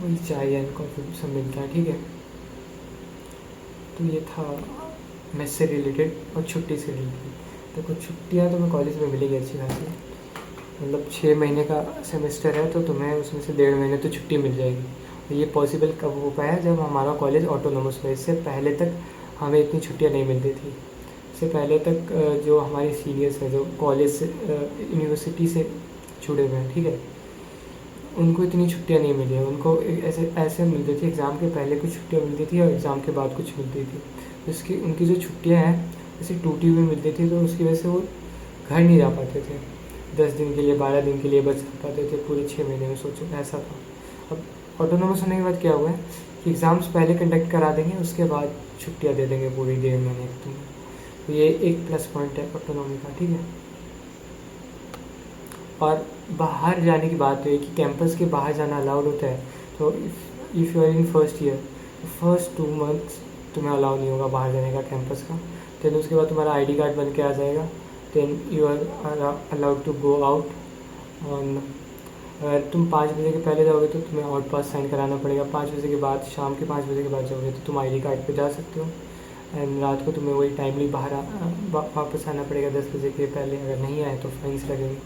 वही चाय एंड कॉफ़ी सब मिलता है, ठीक है। तो ये था मेस से रिलेटेड और छुट्टी से रिलेटेड। देखो छुट्टियाँ तो मैं कॉलेज में मिलेगी अच्छी खासी, मतलब 6 महीने का सेमेस्टर है तो तुम्हें उसमें से 1.5 महीने तो छुट्टी मिल जाएगी। और ये पॉसिबल कब हो पाया, जब हमारा कॉलेज ऑटोनोमस हुआ। इससे पहले तक हमें इतनी छुट्टियाँ नहीं मिलती थी। इससे पहले तक जो हमारे सीनियर्स हैं जो कॉलेज से यूनिवर्सिटी से जुड़े हुए हैं, ठीक है, उनको इतनी छुट्टियाँ नहीं मिली हैं। उनको ऐसे ऐसे मिलती थी, एग्ज़ाम के पहले कुछ छुट्टियाँ मिलती थी और एग्ज़ाम के बाद कुछ मिलती थी। उसकी उनकी जो छुट्टियाँ हैं ऐसी टूटी हुई मिलती थी, तो उसकी वजह से वो घर नहीं जा पाते थे। 10 दिन के लिए 12 दिन के लिए बच पाते थे पूरे 6 महीने में, सोचो ऐसा था। अब ऑटोनोमस होने के बाद क्या हुआ है कि एग्ज़ाम्स पहले कंडक्ट करा देंगे, उसके बाद छुट्टियाँ दे देंगे पूरी 1.5 महीने की तुम्हें। तो ये एक प्लस पॉइंट है ऑटोनॉमी का, ठीक है। और बाहर जाने की बात है कि कैंपस के बाहर जाना अलाउड होता है। तो if you are in first year, first 2 months तुम्हें अलाउ नहीं होगा बाहर जाने का कैंपस का। देन उसके बाद तुम्हारा आईडी कार्ड बन के आ जाएगा, then you are allowed to go out on. अगर तुम 5 बजे के पहले जाओगे तो तुम्हें आउट पास साइन कराना पड़ेगा। 5 बजे के बाद, शाम के 5 बजे के बाद जाओगे तो तुम आईडी कार्ड पे जा सकते हो। एंड रात को तुम्हें वही टाइमली बाहर वापस आना पड़ेगा 10 बजे के पहले। अगर नहीं आए तो फाइन्स लगेंगे।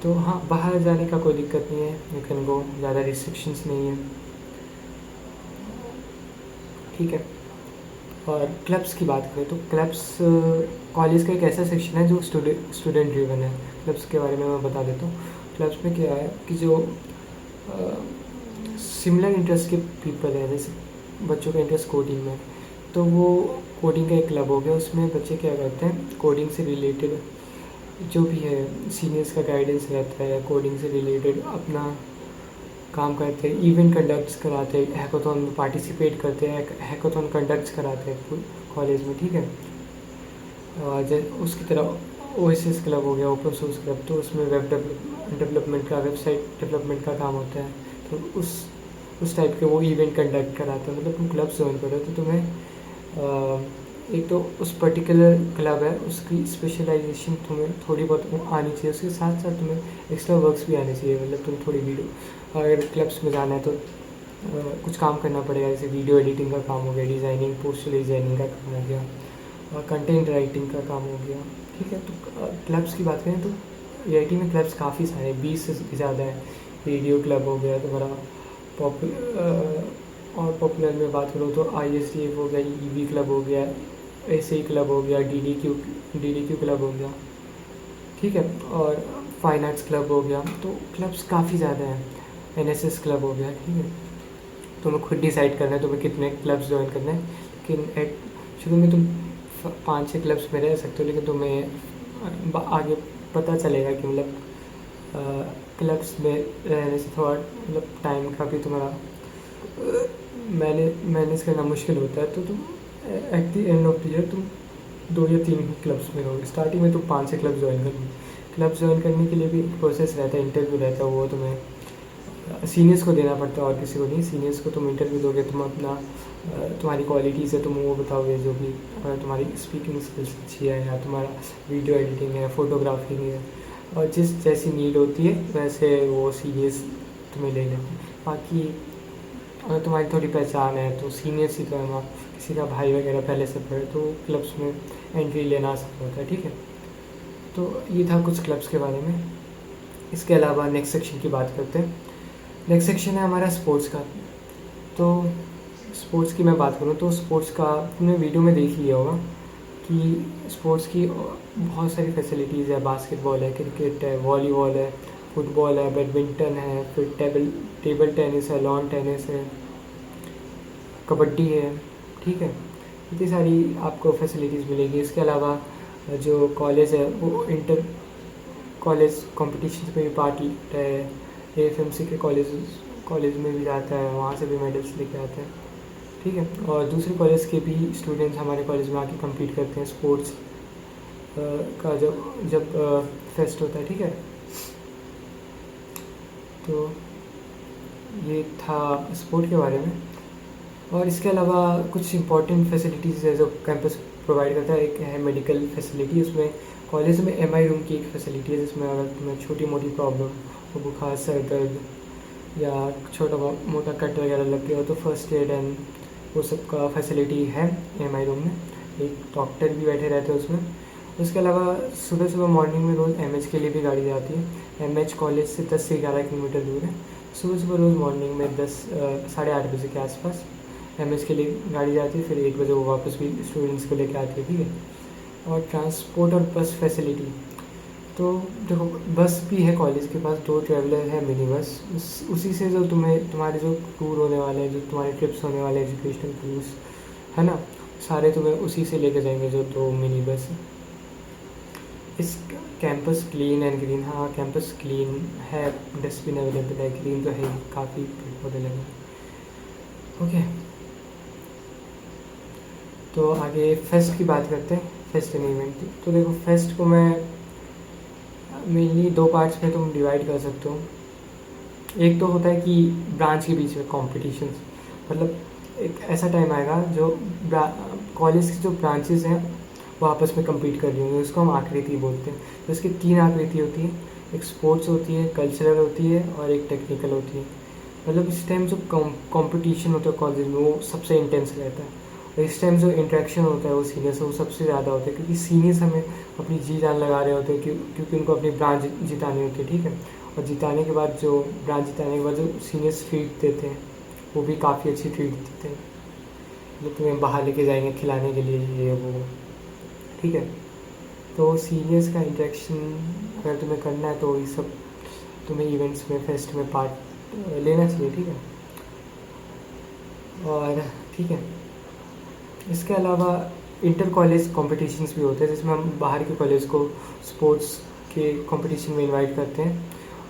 तो हाँ, बाहर जाने का कोई दिक्कत नहीं है, यू कैन गो, ज़्यादा रिस्ट्रिक्शंस नहीं है, ठीक है। और क्लब्स की बात करें तो क्लब्स कॉलेज का एक ऐसा सेक्शन है जो स्टूडेंट ड्रिवन है। क्लब्स के बारे में मैं बता देता हूँ। क्लब्स में क्या है कि जो सिमिलर इंटरेस्ट के पीपल हैं, जैसे बच्चों का इंटरेस्ट कोडिंग में, तो वो कोडिंग का एक क्लब हो गया। उसमें बच्चे क्या करते हैं, कोडिंग से रिलेटेड जो भी है सीनियर्स का गाइडेंस रहता है, कोडिंग से रिलेटेड अपना काम करते हैं, इवेंट कंडक्ट्स कराते हैं, हैकाथॉन में पार्टिसिपेट करते हैं, हैकाथॉन कंडक्ट्स कराते हैं कॉलेज में, ठीक है। उसकी तरह ओएसिस क्लब हो गया, ओपन सोर्स क्लब, तो उसमें वेब डेवलपमेंट का, वेबसाइट डेवलपमेंट का काम होता है। तो उस टाइप के वो इवेंट कंडक्ट कराते हैं। मतलब तुम क्लब ज्वाइन करो तो तुम्हें एक तो उस पर्टिकुलर क्लब है उसकी स्पेशलाइजेशन तुम्हें थोड़ी बहुत आनी चाहिए, उसके साथ साथ तुम्हें एक्स्ट्रा वर्क्स भी आने चाहिए। मतलब तुम थोड़ी वीडियो, अगर क्लब्स में जाना है तो कुछ काम करना पड़ेगा, जैसे वीडियो एडिटिंग का काम हो गया, डिज़ाइनिंग, पोस्टर डिज़ाइनिंग का काम हो गया, और कंटेंट राइटिंग का काम हो गया, ठीक है। तो क्लब्स की बात करें तो AIT में क्लब्स काफ़ी सारे, 20 से ज़्यादा है। रेडियो क्लब हो गया तुम्हारा, और पॉपुलर में बात करूँ तो ISDF हो गया, EV क्लब हो गया, SAE क्लब हो गया, DDQ क्लब हो गया, ठीक है। और फाइन आर्ट्स क्लब हो गया। तो क्लब्स काफ़ी ज़्यादा हैं। NSS क्लब हो गया, ठीक है। तुम्हें खुद डिसाइड करना है तुम्हें कितने क्लब्स ज्वाइन करना है, लेकिन शुरू में तुम 5-6 क्लब्स में रह सकते हो, लेकिन तुम्हें आगे पता चलेगा कि मतलब क्लब्स में रहने से थोड़ा मतलब टाइम का भी तुम्हारा मैनेज करना मुश्किल होता है। तो तुम eight the end of the year तुम 2 या 3 ही क्लब्स में रहोगे। स्टार्टिंग में तुम 5-6 क्लब ज्वाइन करोगे। क्लब ज्वाइन करने के लिए भी एक प्रोसेस रहता है, इंटरव्यू रहता है, वो तुम्हें सीनियर्स को देना पड़ता है और किसी को नहीं। सीनियर्स को तुम इंटरव्यू दोगे, तुम अपना तुम्हारी क्वालिटीज़ है तुम वो बताओगे, जो भी तुम्हारी स्पीकिंग स्किल्स अच्छी है, या तुम्हारा वीडियो एडिटिंग है, फोटोग्राफी है, और जिस जैसी नीड होती है वैसे वो सीनियर्स तुम्हें ले लेते हैं। बाकी अगर तुम्हारी थोड़ी पहचान है तो सीनियर्स ही तो है ना, किसी का भाई वगैरह पहले से पढ़े तो क्लब्स में एंट्री लेना आसान होता है, ठीक है। तो ये था कुछ क्लब्स के बारे में। इसके अलावा नेक्स्ट सेक्शन की बात करते हैं। नेक्स्ट सेक्शन है हमारा स्पोर्ट्स का। तो स्पोर्ट्स की मैं बात करूँ तो स्पोर्ट्स का तुमने वीडियो में देख लिया होगा कि स्पोर्ट्स की बहुत सारी फैसिलिटीज़ है। बास्केटबॉल है, क्रिकेट है, वॉलीबॉल है, फुटबॉल है, बैडमिंटन है, फिर टेबल टेनिस है, लॉन टेनिस है, कबड्डी है, ठीक है। इतनी सारी आपको फैसिलिटीज़ मिलेगी। इसके अलावा जो कॉलेज है वो इंटर कॉलेज कॉम्पिटिशन में भी पार्ट लेता है। AFMC के कॉलेज में भी जाता है, वहाँ से भी मेडल्स लेके आते हैं, ठीक है। और दूसरे कॉलेज के भी स्टूडेंट्स हमारे कॉलेज में आके कम्पीट करते हैं स्पोर्ट्स का जब फेस्ट होता है, ठीक है। तो ये था स्पोर्ट के बारे में। और इसके अलावा कुछ इंपॉर्टेंट फैसिलिटीज़ है जो कैंपस प्रोवाइड करता है। एक है मेडिकल फैसिलिटी, उसमें कॉलेज में MI रूम की एक फैसिलिटी है, जिसमें अगर तुम्हें छोटी मोटी प्रॉब्लम हो, बुखार, सर दर्द, या छोटा मोटा कट वगैरह लग गया हो, तो फर्स्ट एड एंड वो सब का फैसिलिटी है MI रूम में। एक डॉक्टर भी बैठे रहते हैं उसमें। उसके अलावा सुबह सुबह मॉर्निंग में रोज़ MH के लिए भी गाड़ी जाती है। MH कॉलेज से 10 से 11 किलोमीटर दूर है। सुबह सुबह रोज़ मॉर्निंग में 8:30 बजे के आसपास MH के लिए गाड़ी जाती है, फिर 1 बजे वो वापस भी स्टूडेंट्स को लेकर आती है, ठीक है। और ट्रांसपोर्ट और बस फैसिलिटी, तो देखो बस भी है कॉलेज के पास, 2 ट्रैवलर है, मिनी बस। उसी से जो तुम्हारे जो टूर होने वाले हैं, जो तुम्हारे ट्रिप्स होने वाले हैं, एजुकेशनल टूर्स है ना, सारे तुम्हें उसी से लेके जाएंगे, जो 2 मिनी बस है। इस कैंपस क्लीन एंड ग्रीन, हाँ कैंपस क्लीन है, डस्टबिन अवेलेबल है, ग्रीन तो है, काफ़ी पेड़ पौधे लगे, ओके। तो आगे फेस्ट की बात करते हैं, फेस्ट एंड इवेंट की। तो देखो फेस्ट को मैं मेनली 2 पार्ट्स में तुम डिवाइड कर सकते हो। एक तो होता है कि ब्रांच के बीच में कॉम्पिटिशन्स, मतलब एक ऐसा टाइम आएगा जो कॉलेज की जो ब्रांचेस हैं वो आपस में कम्पीट कर रही होंगी, उसको हम आकृति बोलते हैं। तो इसकी 3 आकृति होती है, एक स्पोर्ट्स होती है, कल्चरल होती है, और एक टेक्निकल होती है। मतलब इस टाइम जो कॉम्पिटिशन होता है कॉलेज में वो सबसे इंटेंस रहता है, और इस टाइम जो इंटरेक्शन होता है वो सीनियर से वो सबसे ज़्यादा होता है, क्योंकि सीनियर्स हमें अपनी जी जान लगा रहे होते हैं क्योंकि उनको अपनी ब्रांच जितानी होती है, ठीक है। और जिताने के बाद जो ब्रांच जिताने के बाद जो सीनियर्स ट्रीट देते हैं वो भी काफ़ी अच्छी ट्रीट देते हैं, जो तुम्हें बाहर लेके जाएंगे खिलाने के लिए, ये वो, ठीक है। तो सीनियर्स का इंटरेक्शन अगर तुम्हें करना है तो ये सब तुम्हें इवेंट्स में, फेस्ट में पार्ट लेना चाहिए, ठीक है। और ठीक है, इसके अलावा इंटर कॉलेज कॉम्पिटिशन्स भी होते हैं, जिसमें हम बाहर के कॉलेज को स्पोर्ट्स के कंपटीशन में इनवाइट करते हैं,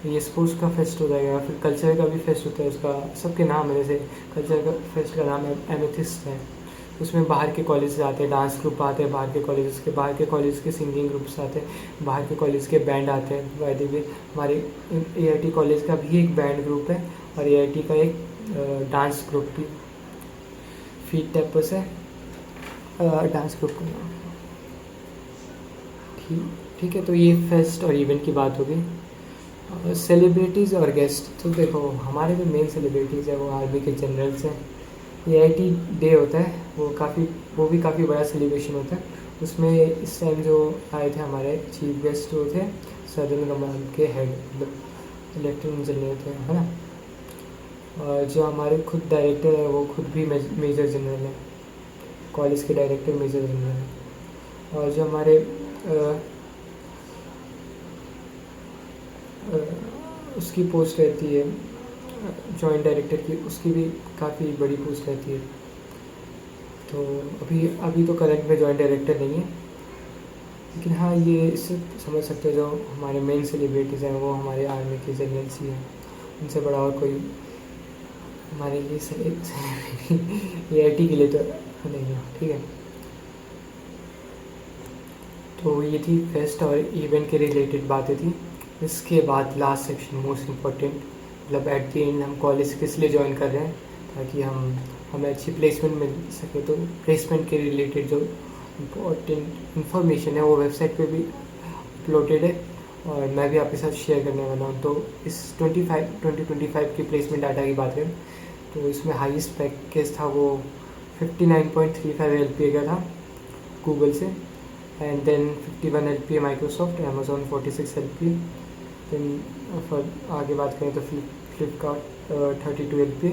ये स्पोर्ट्स का फेस्ट हो जाएगा, फिर कल्चर का भी फेस्ट होता है, उसका सबके नाम है। जैसे कल्चर का फेस्ट का नाम है एमेथिस्ट है। उसमें बाहर के कॉलेज आते हैं, डांस ग्रुप आते हैं बाहर के कॉलेज के, बाहर के कॉलेज के सिंगिंग ग्रुप्स आते हैं, बाहर के कॉलेज के बैंड आते हैं। बाय द वे हमारे AIT कॉलेज का भी एक बैंड ग्रुप है और AIT का एक डांस ग्रुप भी, फीट टेपर्स है डांस ग्रुप का नाम। ठीक है, तो ये फेस्ट और इवेंट की बात होगी। सेलिब्रिटीज़ और गेस्ट, तो देखो हमारे जो मेन सेलिब्रिटीज़ है वो आर्मी के जनरल्स हैं। AIT डे होता है, वो भी काफ़ी बड़ा सेलिब्रेशन होता है। उसमें इस टाइम जो आए थे हमारे चीफ गेस्ट जो थे, सदर्न कमांड के हेड मतलब लेफ्टिनेंट जनरल थे, है ना। और जो हमारे खुद डायरेक्टर है वो खुद भी मेजर जनरल है, कॉलेज के डायरेक्टर मेजर जनरल है। और जो हमारे उसकी पोस्ट रहती है जॉइंट डायरेक्टर की, उसकी भी काफ़ी बड़ी पोस्ट रहती है। तो अभी तो करंट में जॉइंट डायरेक्टर नहीं है, लेकिन हाँ ये इससे समझ सकते हो जो हमारे मेन सेलिब्रिटीज़ हैं वो हमारे आर्मी के जनरल्स ही हैं। उनसे बड़ा और कोई हमारे लिए AIT के लिए तो नहीं है। ठीक है, तो ये थी फेस्ट और इवेंट के रिलेटेड बातें थी। इसके बाद लास्ट सेक्शन मोस्ट इम्पॉर्टेंट, मतलब एट द एंड हम कॉलेज किस लिए ज्वाइन कर रहे हैं ताकि हमें अच्छी प्लेसमेंट मिल सके। तो प्लेसमेंट के रिलेटेड जो इम्पोर्टेंट इन्फॉर्मेशन है वो वेबसाइट पे भी अपलोडेड है और मैं भी आपके साथ शेयर करने वाला हूँ। तो इस 2025 की प्लेसमेंट डाटा की बात करें तो इसमें हाईएस्ट पैकेज था वो 59.35 LPA का था गूगल से, and then 51 LPA Microsoft, Amazon 46 LPA, then आगे बात करें तो फ्लिपकार्ट 32 LPA।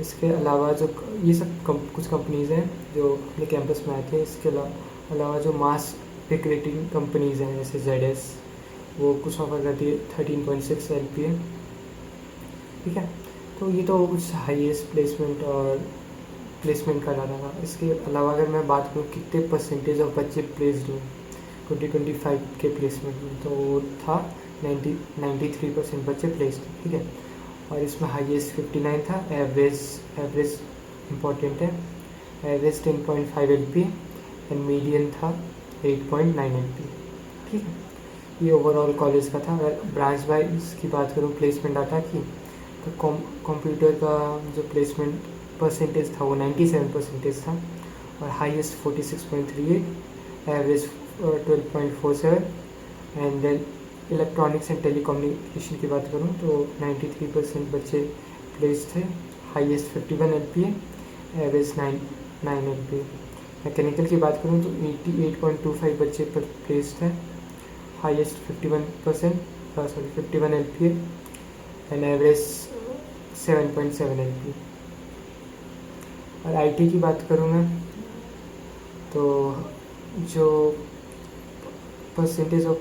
इसके अलावा जो ये सब कुछ कंपनीज़ हैं जो अपने कैंपस में आए थे। इसके अलावा जो मास रिक्रूटिंग कंपनीज़ हैं जैसे ZS, वो कुछ ऑफर करती है 13.6 LPA। ठीक है, तो ये तो कुछ हाईएस्ट प्लेसमेंट का डाटा था। इसके अलावा अगर मैं बात करूँ कितने परसेंटेज ऑफ बच्चे प्लेस्ड हुए 2025 के प्लेसमेंट में, तो वो था 93% बच्चे प्लेस्ड। ठीक है, और इसमें हाईएस्ट 59 था। एवरेज इम्पॉर्टेंट है, एवरेज 10.5 LPA एंड मीडियन था 8.9 LPA। ठीक है, ये ओवरऑल कॉलेज का था। अगर ब्रांच वाइज की बात करूँ प्लेसमेंट डाटा की, तो कंप्यूटर का जो प्लेसमेंट परसेंटेज था वो 97% था और highest 46.38, average 12.47, and then electronics and telecommunication की बात करूँ तो 93% बच्चे प्लेस थे, highest 51 LPA, average 9 LPA। Mechanical की बात करूँ तो 88.25 बच्चे पर प्लेस थे, highest 51 LPA and average 7.7 LPA। और IT की बात करूँ मैं तो जो परसेंटेज ऑफ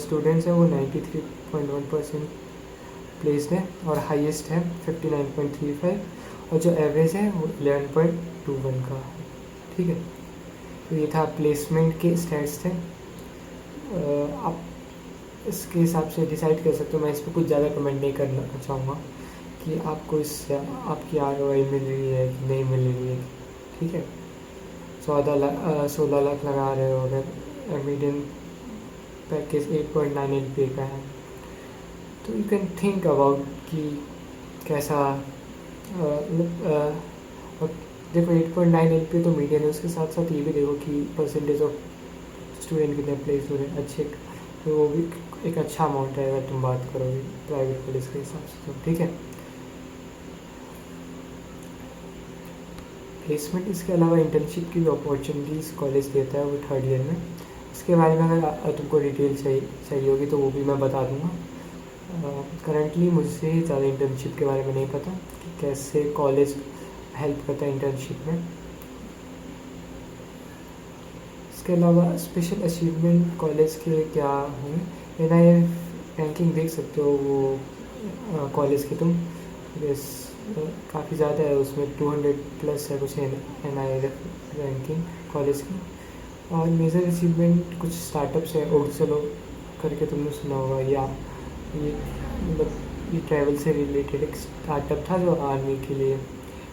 स्टूडेंट्स हैं वो 93.1% प्लेस्ड है और हाईएस्ट है 59.35 और जो एवरेज है वो 11.21 का है। ठीक है, तो ये था प्लेसमेंट के स्टैट्स थे। आप इसके हिसाब से डिसाइड कर सकते हो। मैं इस पर कुछ ज़्यादा कमेंट नहीं करना चाहूँगा कि आपको इससे आपकी ROI मिल रही है कि नहीं मिल रही है। ठीक है, 16 लाख लगा रहे हो अगर मीडियम पैकेज 8.9 LPA का है, तो यू कैन थिंक अबाउट कि कैसा देखो 8.9 LPA तो मीडियम है, उसके साथ साथ ये भी देखो कि परसेंटेज ऑफ स्टूडेंट कितने प्लेस हो रहे हैं अच्छे, तो वो भी एक अच्छा अमाउंट है अगर तुम बात करोगे प्राइवेट कॉलेज के हिसाब से। तो ठीक है, प्लेसमेंट इसके अलावा इंटर्नशिप की भी अपॉर्चुनिटीज़ कॉलेज देता है वो 3rd ईयर में। इसके बारे में अगर तुमको डिटेल चाहिए होगी तो वो भी मैं बता दूंगा। करंटली मुझे ज़्यादा इंटर्नशिप के बारे में नहीं पता कि कैसे कॉलेज हेल्प करता है इंटर्नशिप में। इसके अलावा स्पेशल अचीवमेंट कॉलेज के क्या होंगे, NIF रैंकिंग देख सकते हो वो कॉलेज की तुम, काफ़ी ज़्यादा है, उसमें 200+ है कुछ NIF रैंकिंग कॉलेज की। और मेजर अचीवमेंट कुछ स्टार्टअप्स है, ओडसलो करके तुमने सुना होगा, या ये मतलब ये ट्रैवल से रिलेटेड एक स्टार्टअप था जो आर्मी के लिए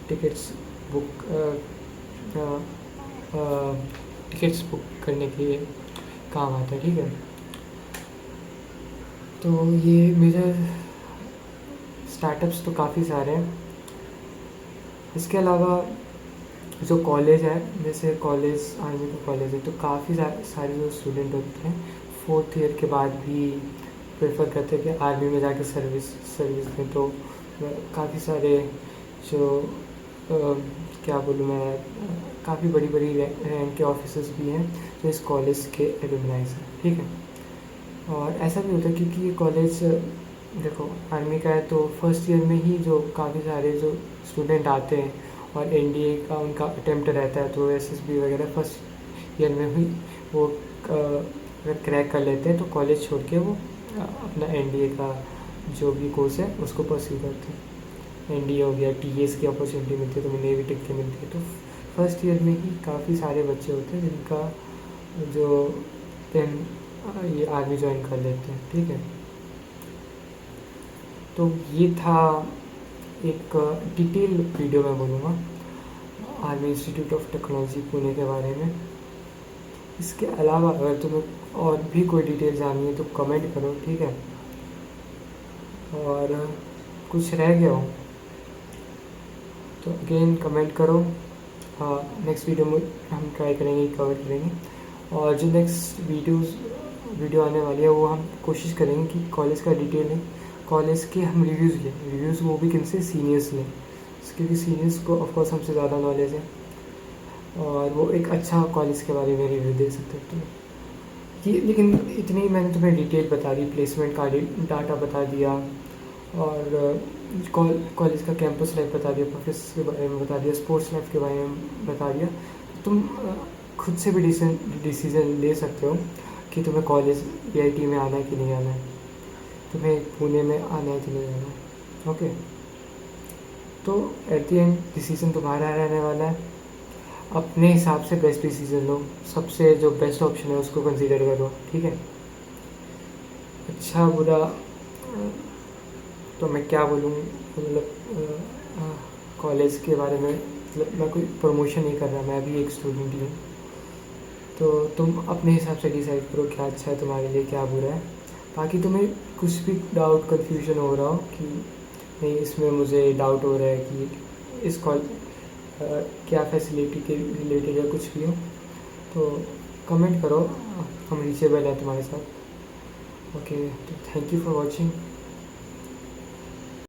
टिकट्स बुक टिकट्स बुक करने के लिए काम आता है, ठीक है। तो ये मेजर स्टार्टअप्स तो काफ़ी सारे हैं। इसके अलावा जो कॉलेज है, जैसे कॉलेज आर्मी का कॉलेज है, तो काफ़ी सारे जो स्टूडेंट होते हैं 4th ईयर के बाद भी प्रेफर करते हैं कि आर्मी में जाके सर्विस दें। तो काफ़ी सारे जो क्या बोलूँ मैं, काफ़ी बड़ी बड़ी रैंक के ऑफिसर्स भी हैं जो इस कॉलेज के एलुमनाइज हैं, ठीक है। और ऐसा भी होता है क्योंकि ये कॉलेज देखो आर्मी का है, तो फर्स्ट ईयर में ही जो काफ़ी सारे जो स्टूडेंट आते हैं और एनडीए का उनका अटेम्प्ट रहता है, तो एसएसबी वगैरह फर्स्ट ईयर में ही वो अगर क्रैक कर लेते हैं तो कॉलेज छोड़ के वो अपना एनडीए का जो भी कोर्स है उसको परस्यू करते हैं। एनडीए हो गया, टीएस की अपॉर्चुनिटी मिलती है, तो नेवी टिकटें मिलती है। तो फर्स्ट ईयर में ही काफ़ी सारे बच्चे होते हैं जिनका जो देन ये आर्मी ज्वाइन कर लेते हैं, ठीक है। तो ये था एक डिटेल वीडियो मैं बोलूँगा army institute of technology Pune के बारे में। इसके अलावा अगर तुम्हें और भी कोई डिटेल जाननी है तो कमेंट करो, ठीक है। और कुछ रह गया हो तो अगेन कमेंट करो। हाँ, नेक्स्ट वीडियो में हम ट्राई करेंगे, कवर करेंगे। और जो नेक्स्ट वीडियो आने वाली है वो हम कोशिश करेंगे कि कॉलेज का डिटेल है, कॉलेज के हम रिव्यूज़ लें। रिव्यूज़ वो भी किन से, सीनियर्स लें, क्योंकि सीनियर्स को ऑफकोर्स हमसे ज़्यादा नॉलेज है और वो एक अच्छा कॉलेज के बारे में रिव्यू दे सकते हैं तो ये। लेकिन इतनी मैंने तुम्हें डिटेल बता दी, प्लेसमेंट का डाटा बता दिया और कॉलेज का कैंपस लाइफ बता दिया, प्रोफेसर के बारे में बता दिया, स्पोर्ट्स लाइफ के बारे में बता दिया। तुम खुद से भी डिसीजन ले सकते हो कि तुम्हें कॉलेज ईआईटी में आना है कि नहीं आना है, तुम्हें पुणे में आना है कि नहीं आना है, ओके। तो एट द एंड डिसीज़न तुम्हारा रहने वाला है। अपने हिसाब से बेस्ट डिसीज़न लो, सबसे जो बेस्ट ऑप्शन है उसको कंसीडर करो, ठीक है। अच्छा बुरा तो मैं क्या बोलूँ, मतलब कॉलेज के बारे में, मतलब मैं कोई प्रमोशन नहीं कर रहा, मैं भी एक स्टूडेंट ही हूँ। तो तुम अपने हिसाब से डिसाइड करो क्या अच्छा है तुम्हारे लिए, क्या बुरा है। बाकी तुम्हें कुछ भी डाउट कन्फ्यूजन हो रहा हो कि नहीं इसमें मुझे डाउट हो रहा है कि इस क्या फैसिलिटी के रिलेटेड या कुछ भी हो, तो कमेंट करो, हम रीचेबल हैं तुम्हारे साथ, ओके। तो थैंक यू फॉर वॉचिंग।